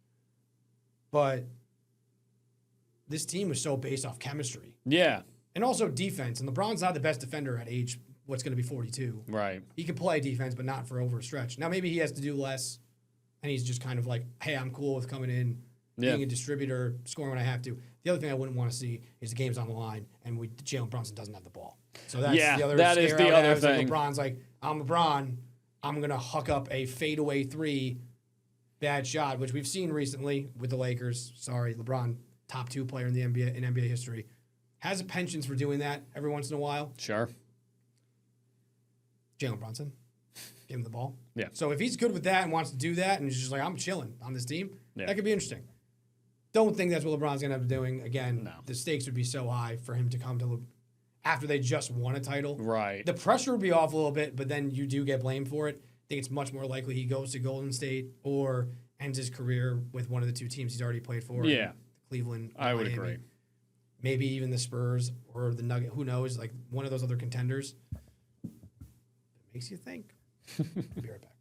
A: But this team was so based off chemistry.
B: Yeah.
A: And also defense. And LeBron's not the best defender at age, what's going to be 42.
B: Right.
A: He can play defense, but not for over a stretch. Now, maybe he has to do less, and he's just kind of like, hey, I'm cool with coming in, being a distributor, scoring when I have to. The other thing I wouldn't want to see is the game's on the line, and Jalen Brunson doesn't have the ball. So that's the other
B: that is the other thing.
A: Like LeBron's like, I'm LeBron. I'm going to huck up a fadeaway three bad shot, which we've seen recently with the Lakers. Sorry, LeBron, top 2 player in the NBA in NBA history. Has a penchant for doing that every once in a while.
B: Sure.
A: Jalen Brunson, give him the ball.
B: Yeah.
A: So if he's good with that and wants to do that and he's just like, I'm chilling on this team, that could be interesting. Don't think that's what LeBron's going to end up doing. Again, the stakes would be so high for him to come to after they just won a title.
B: Right.
A: The pressure would be off a little bit, but then you do get blamed for it. I think it's much more likely he goes to Golden State or ends his career with one of the 2 teams he's already played for.
B: Yeah.
A: Cleveland.
B: I would
A: Miami.
B: agree.
A: Maybe even the Spurs or the Nuggets. Who knows? Like one of those other contenders. It makes you think. Be right back.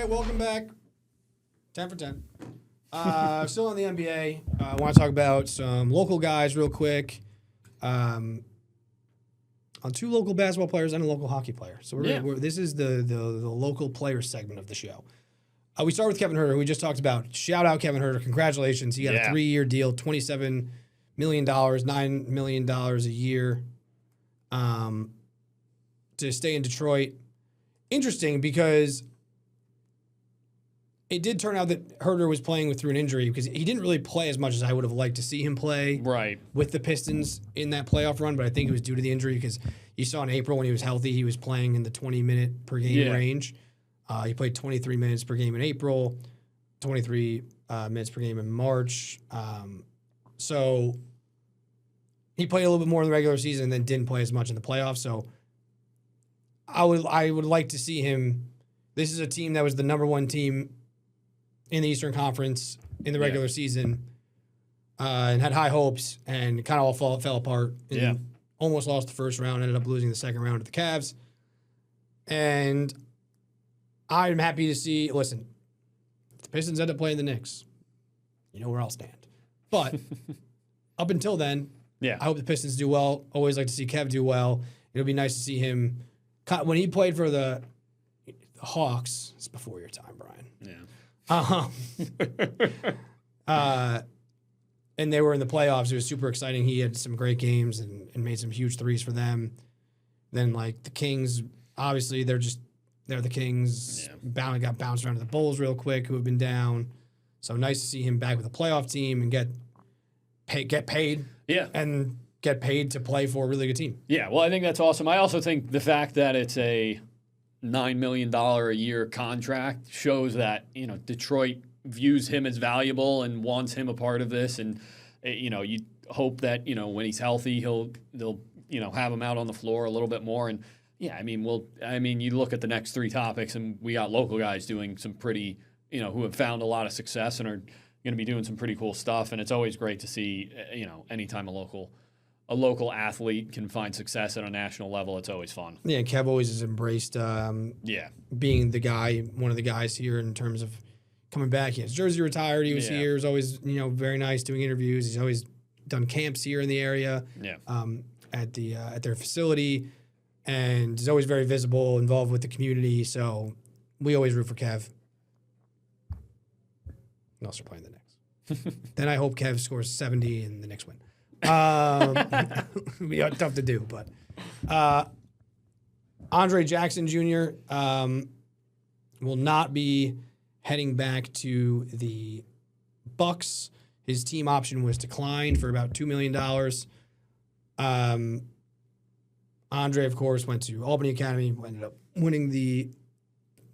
A: right, welcome back. 10 for 10. Still on the NBA. I want to talk about some local guys real quick. On two local basketball players and a local hockey player. So this is the local player segment of the show. We start with Kevin Huerter, who we just talked about. Shout out Kevin Huerter. Congratulations. He got a 3-year deal, $27 million, $9 million a year to stay in Detroit. Interesting because it did turn out that Huerter was playing through an injury because he didn't really play as much as I would have liked to see him play with the Pistons in that playoff run, but I think it was due to the injury because you saw in April when he was healthy, he was playing in the 20-minute per game range. He played 23 minutes per game in April, 23 minutes per game in March. So he played a little bit more in the regular season and then didn't play as much in the playoffs. So I would like to see him. This is a team that was the number one team in the Eastern Conference in the regular season and had high hopes and kind of all fell apart. And almost lost the first round, ended up losing the second round to the Cavs. And I'm happy to see, listen, if the Pistons end up playing the Knicks, you know where I'll stand. But up until then, I hope the Pistons do well. Always like to see Kev do well. It'll be nice to see him. When he played for the Hawks, it's before your time, Brian. And they were in the playoffs. It was super exciting. He had some great games and made some huge threes for them. Then, like, the Kings, obviously, they're the Kings. Got bounced around to the Bulls real quick, who have been down. So nice to see him back with a playoff team and get paid. And get paid to play for a really good team.
B: Yeah, well, I think that's awesome. I also think the fact that it's a $9 million a year contract shows that, Detroit views him as valuable and wants him a part of this. And, you hope that, when he's healthy, they'll have him out on the floor a little bit more. And you look at the next three topics and we got local guys doing some pretty, who have found a lot of success and are going to be doing some pretty cool stuff. And it's always great to see, anytime a local athlete can find success at a national level, it's always fun.
A: Yeah, Kev always has embraced being the guy, one of the guys here in terms of coming back. He has jersey retired. He was here. He was always, very nice doing interviews. He's always done camps here in the area at their facility. And he's always very visible, involved with the community. So we always root for Kev. Unless they're playing the Knicks. Then I hope Kev scores 70 and the Knicks win. It'd be tough to do, but Andre Jackson Jr. Will not be heading back to the Bucks. His team option was declined for about $2 million. Andre, of course, went to Albany Academy, ended up winning the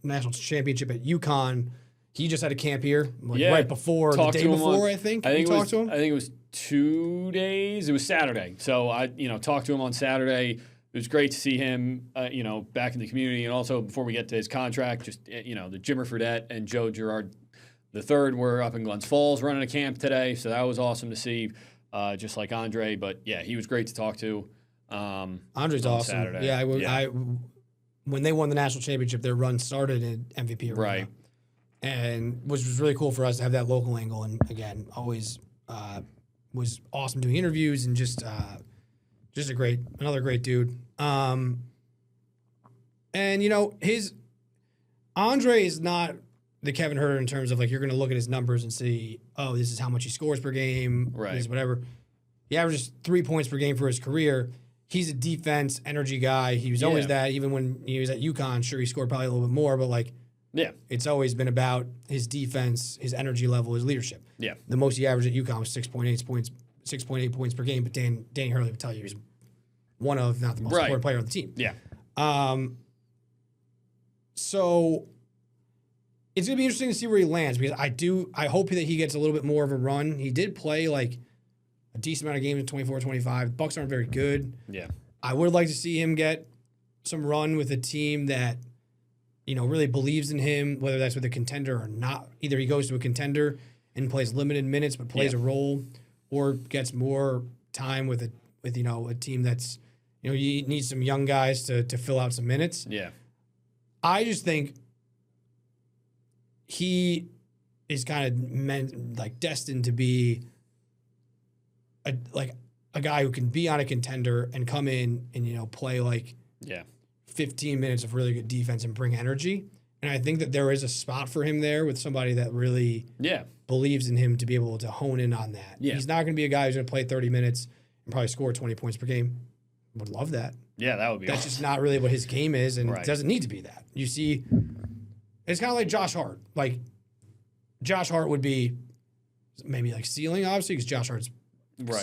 A: national championship at UConn. He just had a camp here, right before, the day before, I think. I think
B: it was 2 days. It was Saturday. So I, talked to him on Saturday. It was great to see him, back in the community. And also, before we get to his contract, just, the Jimmer Fredette and Joe Girard III were up in Glens Falls running a camp today. So that was awesome to see, just like Andre. But, yeah, he was great to talk to.
A: Andre's awesome. Saturday. Yeah, when they won the national championship, their run started at MVP Arena.
B: Right.
A: And which was really cool for us to have that local angle. And, again, always was awesome doing interviews and just another great dude. And Andre is not the Kevin Huerter in terms of you're going to look at his numbers and see, oh, this is how much he scores per game, this is whatever. He averages 3 points per game for his career. He's a defense energy guy. He was always that. Even when he was at UConn, sure he scored probably a little bit more, but it's always been about his defense, his energy level, his leadership. Yeah. The most he averaged at UConn was 6.8 points per game, but Danny Hurley would tell you he's one of, not the most important player on the team. Yeah. So it's going to be interesting to see where he lands because I hope that he gets a little bit more of a run. He did play a decent amount of games in 24-25. The Bucks aren't very good. Yeah. I would like to see him get some run with a team that really believes in him, whether that's with a contender or not. Either he goes to a contender and plays limited minutes but plays a role, or gets more time with a team that's you need some young guys to fill out some minutes. Yeah. I just think he is kind of destined to be a guy who can be on a contender and come in and play 15 minutes of really good defense and bring energy. And I think that there is a spot for him there with somebody that really believes in him to be able to hone in on that. Yeah. He's not going to be a guy who's going to play 30 minutes and probably score 20 points per game. Would love that.
B: Yeah, that would be
A: That's
B: awesome.
A: just not really what his game is, and it doesn't need to be that. You see, it's kind of like Josh Hart. Like, Josh Hart would be maybe ceiling, obviously, because Josh Hart's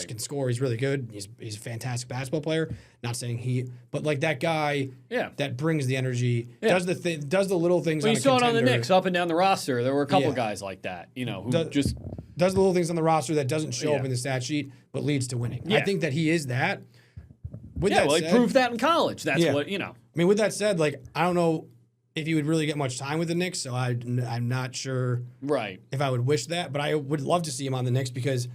A: can score. He's really good. He's a fantastic basketball player. Not saying but that guy that brings the energy, does the little things.
B: Well, you saw it on the Knicks up and down the roster. There were a couple guys like that, who just
A: does the little things on the roster that doesn't show up in the stat sheet, but leads to winning. Yeah. I think that he is that. With that said,
B: he proved that in college. That's what.
A: I mean, with that said, I don't know if he would really get much time with the Knicks, so I'm not sure if I would wish that, but I would love to see him on the Knicks because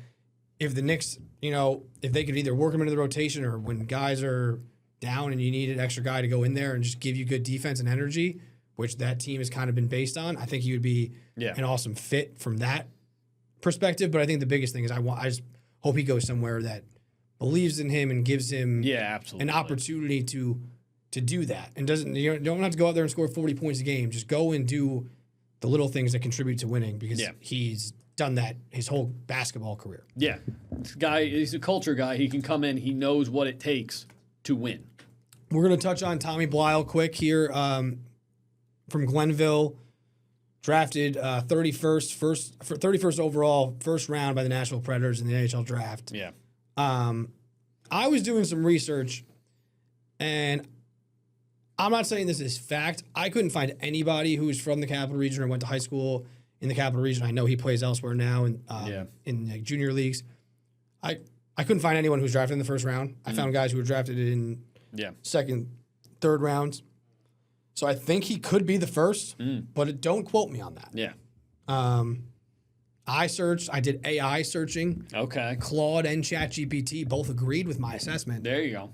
A: if the Knicks, if they could either work him into the rotation or when guys are down and you need an extra guy to go in there and just give you good defense and energy, which that team has kind of been based on, I think he would be an awesome fit from that perspective. But I think the biggest thing is I just hope he goes somewhere that believes in him and gives him an opportunity to do that. And don't have to go out there and score 40 points a game. Just go and do the little things that contribute to winning because he's done that his whole basketball career.
B: Yeah. This guy, he's a culture guy. He can come in. He knows what it takes to win.
A: We're going to touch on Tommy Blyle quick here from Glenville. Drafted 31st overall, first round by the Nashville Predators in the NHL draft.
B: Yeah.
A: I was doing some research, and I'm not saying this is fact. I couldn't find anybody who's from the Capital Region or went to high school in the Capital Region. I know he plays elsewhere now in junior leagues. I couldn't find anyone who was drafted in the first round. I found guys who were drafted in second, third rounds. So I think he could be the first, but don't quote me on that.
B: Yeah.
A: I searched. I did AI searching.
B: Okay.
A: Claude and ChatGPT both agreed with my assessment.
B: There you go.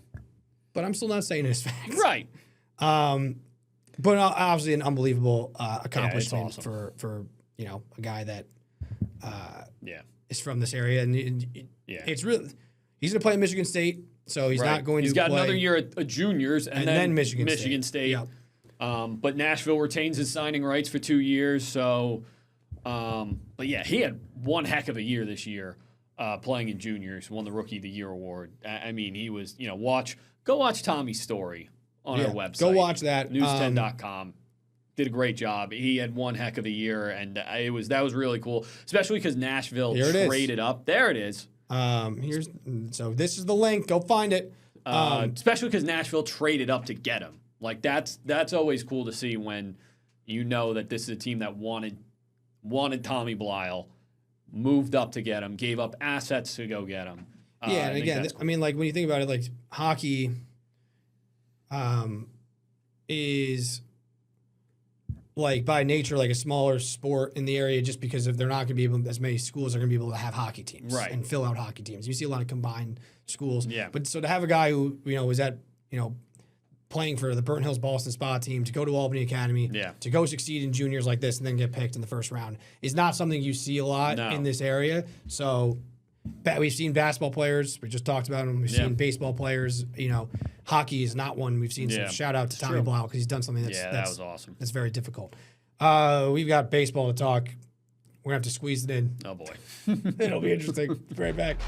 A: But I'm still not saying it's fact.
B: Right.
A: But obviously an unbelievable accomplishment for a guy that is from this area, and it's really he's going to play at Michigan State, so he's not going to.
B: He's got another year at juniors, and then
A: Michigan
B: State.
A: Yep.
B: But Nashville retains his signing rights for 2 years, so. But yeah, he had one heck of a year this year, playing in juniors. Won the Rookie of the Year award. I mean, he was go watch Tommy's story on our website.
A: Go watch that.
B: News10.com. Did a great job. He had one heck of a year, and that was really cool, especially because Nashville traded up. There it is.
A: So this is the link. Go find it.
B: Especially because Nashville traded up to get him. That's always cool to see when you know that this is a team that wanted Tommy Blyle, moved up to get him, gave up assets to go get him.
A: And again, cool. I mean, when you think about it, hockey is by nature a smaller sport in the area just because they're not going to be able, as many schools are going to be able to have hockey teams and fill out hockey teams. You see a lot of combined schools. Yeah. But so to have a guy who, was at, playing for the Burnt Hills Boston Spa team, to go to Albany Academy, to go succeed in juniors like this and then get picked in the first round is not something you see a lot in this area. So we've seen basketball players. We just talked about them. We've seen baseball players. Hockey is not one we've seen. So shout out to Tommy Blyle because he's done something that
B: was awesome.
A: That's very difficult. We've got baseball to talk. We're going to have to squeeze it in.
B: Oh, boy.
A: It'll be interesting. Be right back.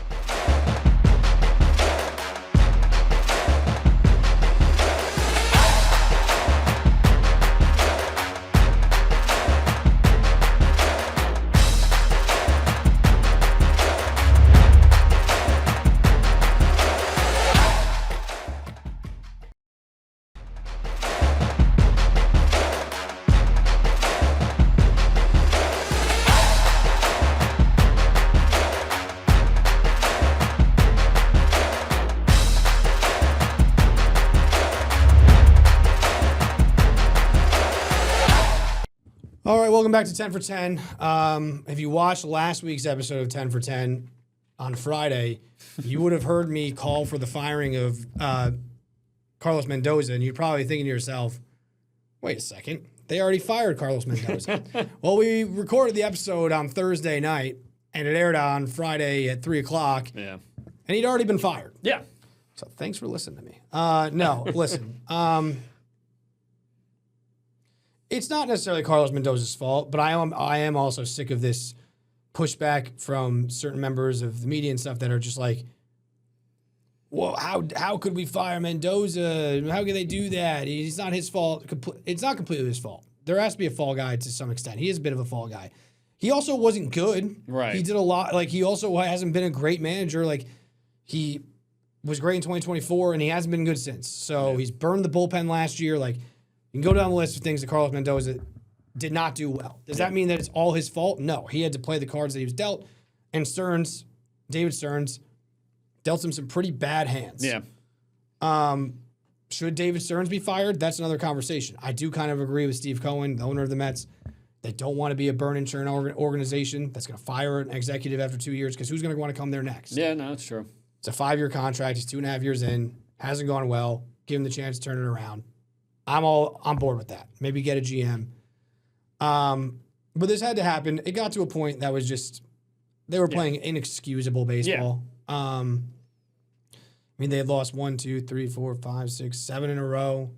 A: All right, welcome back to 10 for 10. If you watched last week's episode of 10 for 10 on Friday, you would have heard me call for the firing of Carlos Mendoza, and you're probably thinking to yourself, wait a second, They already fired Carlos Mendoza. Well, we recorded the episode on Thursday night, and it aired on Friday at 3 o'clock.
B: Yeah.
A: And he'd already been fired.
B: Yeah.
A: So thanks for listening to me. No, listen. It's not necessarily Carlos Mendoza's fault, but I am also sick of this pushback from certain members of the media and stuff that are just like, well, how could we fire Mendoza? How could they do that? It's not his fault. It's not completely his fault. There has to be a fall guy to some extent. He is a bit of a fall guy. He also wasn't good.
B: Right.
A: He did a lot. Like, he also hasn't been a great manager. Like, he was great in 2024, and he hasn't been good since. So he's burned the bullpen last year. Like, you can go down the list of things that Carlos Mendoza did not do well. Does that mean that it's all his fault? No. He had to play the cards that he was dealt. And David Stearns, dealt him some pretty bad hands.
B: Yeah.
A: Should David Stearns be fired? That's another conversation. I do kind of agree with Steve Cohen, the owner of the Mets. They don't want to be a burn and churn organization that's going to fire an executive after 2 years, because who's going to want to come there next?
B: Yeah, no, that's true.
A: It's a 5-year contract. He's 2.5 years in. Hasn't gone well. Give him the chance to turn it around. I'm all on board with that. Maybe get a GM. But this had to happen. It got to a point that was just, they were playing inexcusable baseball. Yeah. I mean, they had lost 1, 2, 3, 4, 5, 6, 7 in a row.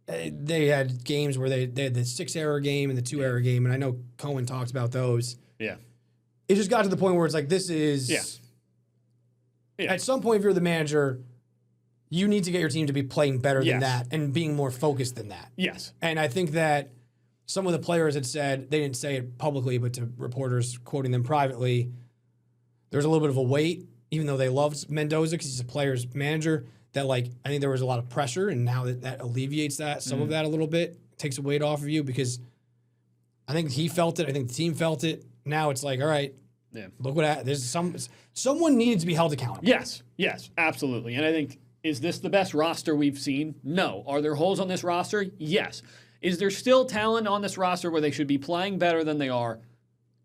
A: They had games where they had the 6-error game and the 2-error game, and I know Cohen talked about those.
B: Yeah.
A: It just got to the point where it's like, this is... Yeah. At some point, if you're the manager, you need to get your team to be playing better than that and being more focused than that.
B: Yes.
A: And I think that some of the players had said, they didn't say it publicly, but to reporters quoting them privately, there's a little bit of a weight, even though they loved Mendoza because he's a player's manager, that, like, I think there was a lot of pressure, and now that alleviates that, some of that a little bit, takes a weight off of you, because I think he felt it, I think the team felt it. Now it's like, all right, look what there's someone needed to be held accountable.
B: Yes, absolutely. And I think, is this the best roster we've seen? No. Are there holes on this roster? Yes. Is there still talent on this roster where they should be playing better than they are?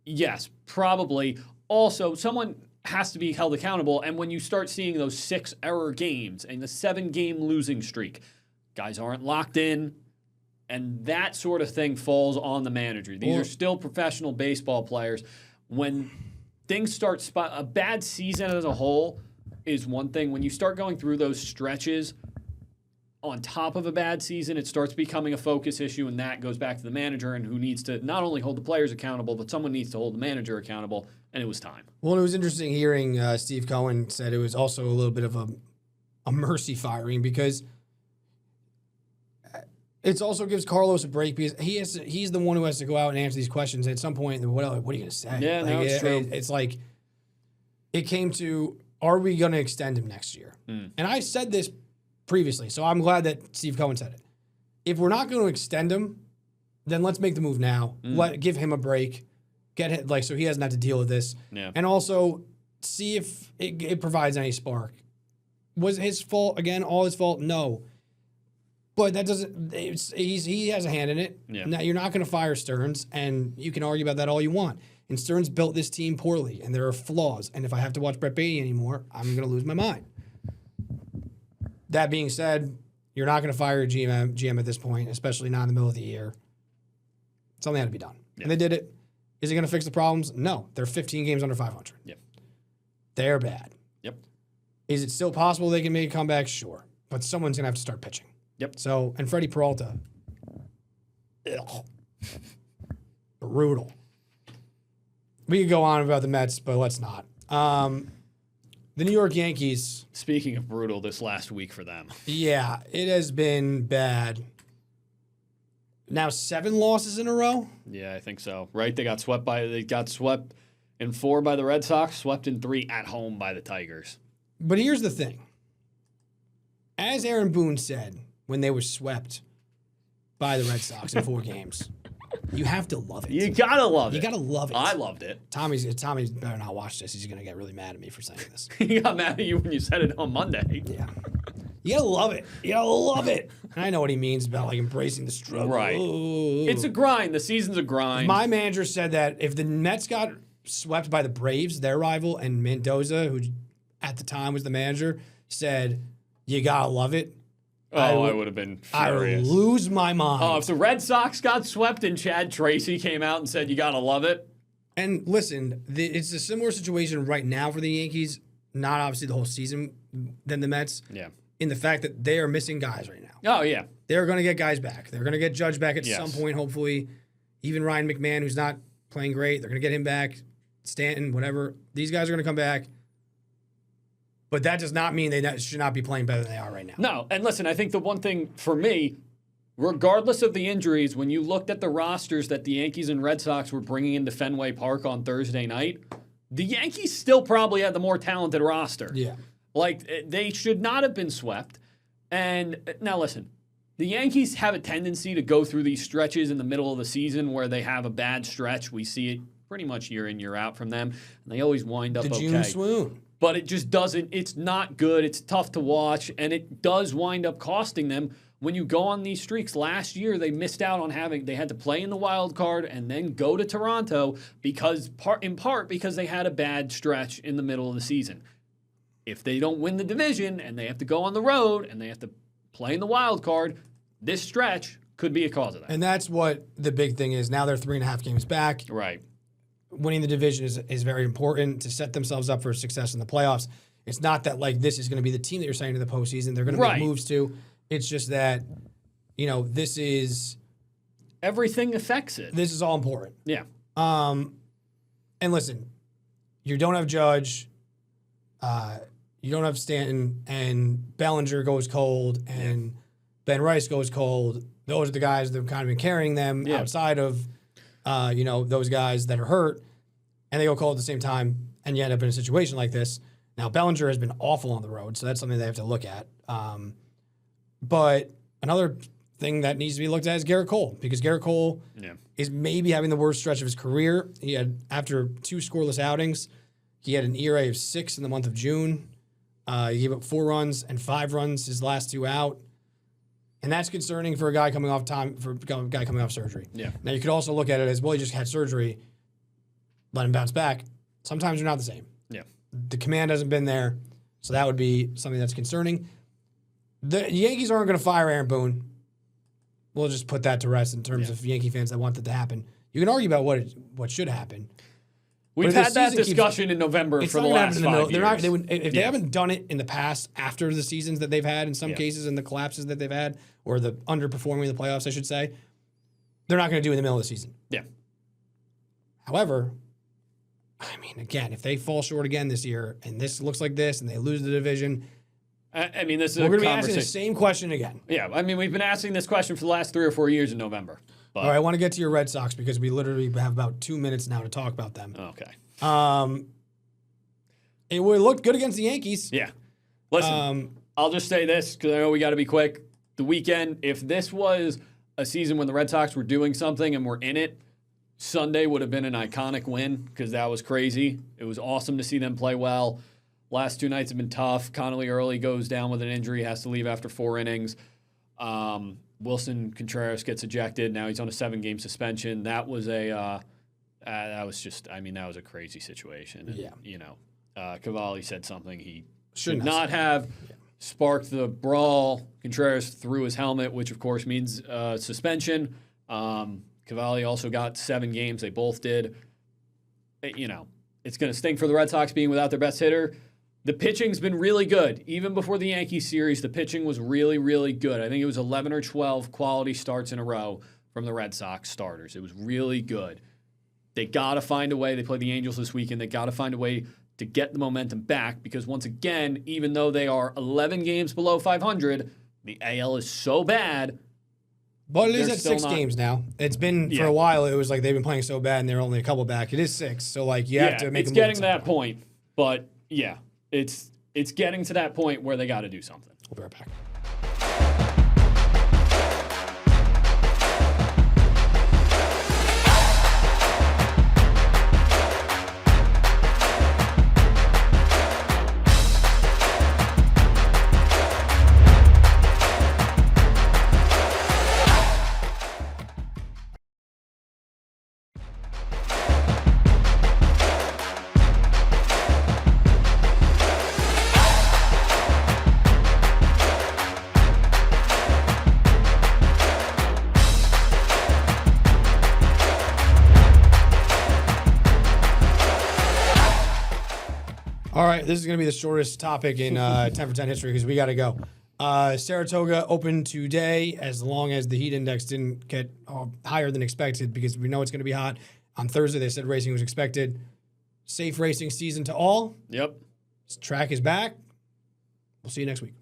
B: Yes, probably. Also, someone has to be held accountable, and when you start seeing those 6-error games and the 7-game losing streak, guys aren't locked in, and that sort of thing falls on the manager. These are still professional baseball players. When things start a bad season as a whole is one thing. When you start going through those stretches on top of a bad season, it starts becoming a focus issue, and that goes back to the manager, and who needs to not only hold the players accountable, but someone needs to hold the manager accountable, and it was time.
A: Well, it was interesting hearing Steve Cohen said it was also a little bit of a mercy firing, because it also gives Carlos a break, because he's the one who has to go out and answer these questions. At some point, what are you going to say?
B: Yeah, no, it's true.
A: It's like, it came to, are we going to extend him next year? And I said this previously, so I'm glad that Steve Cohen said it. If we're not going to extend him, then let's make the move now. Give him a break, so he doesn't have to deal with this, and also see if it provides any spark. Was it his fault again? All his fault? No, but that doesn't. He has a hand in it. Yeah. Now, you're not going to fire Stearns, and you can argue about that all you want. And Stearns built this team poorly, and there are flaws. And if I have to watch Brett Beatty anymore, I'm going to lose my mind. That being said, you're not going to fire a GM at this point, especially not in the middle of the year. Something had to be done. Yeah. And they did it. Is it going to fix the problems? No. They're 15 games under 500.
B: Yep.
A: They're bad.
B: Yep.
A: Is it still possible they can make a comeback? Sure. But someone's going to have to start pitching.
B: Yep.
A: So, and Freddie Peralta. Brutal. We could go on about the Mets, but let's not. The New York Yankees.
B: Speaking of brutal, this last week for them.
A: Yeah, it has been bad. Now 7 losses in a row?
B: Yeah, I think so. Right? They got swept in 4 by the Red Sox, swept in 3 at home by the Tigers.
A: But here's the thing. As Aaron Boone said when they were swept by the Red Sox in 4 games, you have to love it.
B: You gotta love it.
A: You gotta love it.
B: I loved it.
A: Tommy better not watch this. He's gonna get really mad at me for saying this.
B: He got mad at you when you said it on Monday.
A: Yeah. You gotta love it. You gotta love it. And I know what he means about, like, embracing the struggle.
B: Right.
A: Ooh.
B: It's a grind. The season's a grind.
A: My manager said that if the Mets got swept by the Braves, their rival, and Mendoza, who at the time was the manager, said, you gotta love it,
B: I would have been furious.
A: I would lose my mind.
B: Oh, if the Red Sox got swept and Chad Tracy came out and said, you got to love it.
A: And listen, it's a similar situation right now for the Yankees, not obviously the whole season than the Mets.
B: Yeah.
A: In the fact that they are missing guys right now.
B: Oh, yeah.
A: They're going to get guys back. They're going to get Judge back at
B: Yes.
A: some point, hopefully. Even Ryan McMahon, who's not playing great, they're going to get him back. Stanton, whatever. These guys are going to come back. But that does not mean they should not be playing better than they are right now.
B: No, and listen, I think the one thing for me, regardless of the injuries, when you looked at the rosters that the Yankees and Red Sox were bringing into Fenway Park on Thursday night, the Yankees still probably had the more talented roster.
A: Yeah.
B: Like, they should not have been swept. And now listen, the Yankees have a tendency to go through these stretches in the middle of the season where they have a bad stretch. We see it pretty much year in, year out from them. And they always wind up
A: The
B: okay.
A: June swoon.
B: But it just doesn't, it's not good. It's tough to watch. And it does wind up costing them when you go on these streaks. Last year, they missed out on they had to play in the wild card and then go to Toronto in part because they had a bad stretch in the middle of the season. If they don't win the division and they have to go on the road and they have to play in the wild card, this stretch could be a cause of that.
A: And that's what the big thing is. Now they're 3.5 games back.
B: Right.
A: Winning the division is very important to set themselves up for success in the playoffs. It's not that like this is going to be the team that you're signing to the postseason. They're going to make moves to. It's just that, this is
B: everything affects it.
A: This is all important.
B: Yeah.
A: And listen, you don't have Judge, you don't have Stanton, and Bellinger goes cold, and Ben Rice goes cold. Those are the guys that have kind of been carrying them outside of those guys that are hurt, and they go cold at the same time, and you end up in a situation like this. Now, Bellinger has been awful on the road, so that's something they have to look at. But another thing that needs to be looked at is Garrett Cole, because Garrett Cole is maybe having the worst stretch of his career. He had, after 2 scoreless outings, he had an ERA of 6 in the month of June. He gave up 4 runs and 5 runs his last 2 out. And that's concerning for a guy coming off surgery.
B: Yeah.
A: Now you could also look at it as, well, he just had surgery, let him bounce back. Sometimes they're not the same.
B: Yeah.
A: The command hasn't been there, so that would be something that's concerning. The Yankees aren't going to fire Aaron Boone. We'll just put that to rest in terms of Yankee fans that want that to happen. You can argue about what should happen.
B: We've had that discussion in November for the last 5 years.
A: If they haven't done it in the past after the seasons that they've had in some cases and the collapses that they've had, or the underperforming in the playoffs, I should say, they're not going to do it in the middle of the season.
B: Yeah.
A: However, I mean, again, if they fall short again this year and this looks like this and they lose the division,
B: I mean, this is
A: we're going to be asking the same question again.
B: Yeah, I mean, we've been asking this question for the last 3 or 4 years in November. But.
A: All right, I want to get to your Red Sox because we literally have about 2 minutes now to talk about them.
B: Okay.
A: It would look good against the Yankees.
B: Yeah. Listen, I'll just say this because I know we got to be quick. The weekend, if this was a season when the Red Sox were doing something and were in it, Sunday would have been an iconic win because that was crazy. It was awesome to see them play well. Last 2 nights have been tough. Connolly early goes down with an injury, has to leave after 4 innings. Wilson Contreras gets ejected. Now he's on a 7-game suspension. That was that was a crazy situation. And, Cavalli said something he should not have. Sparked the brawl. Contreras threw his helmet, which of course means suspension. Cavalli also got 7 games. They both did. It's going to stink for the Red Sox being without their best hitter. The pitching's been really good. Even before the Yankees series, the pitching was really, really good. I think it was 11 or 12 quality starts in a row from the Red Sox starters. It was really good. They got to find a way. They play the Angels this weekend. They got to find a way to get the momentum back because, once again, even though they are 11 games below 500, the AL is so bad.
A: But it is at 6 games now. It's been, for a while, it was like they've been playing so bad and they're only a couple back. It is 6, so you have to make a move.
B: It's getting to that point. But, it's getting to that point where they got to do something.
A: We'll be right back. All right, this is going to be the shortest topic in 10 for 10 history because we got to go. Saratoga opened today as long as the heat index didn't get higher than expected because we know it's going to be hot. On Thursday, they said racing was expected. Safe racing season to all.
B: Yep.
A: This track is back. We'll see you next week.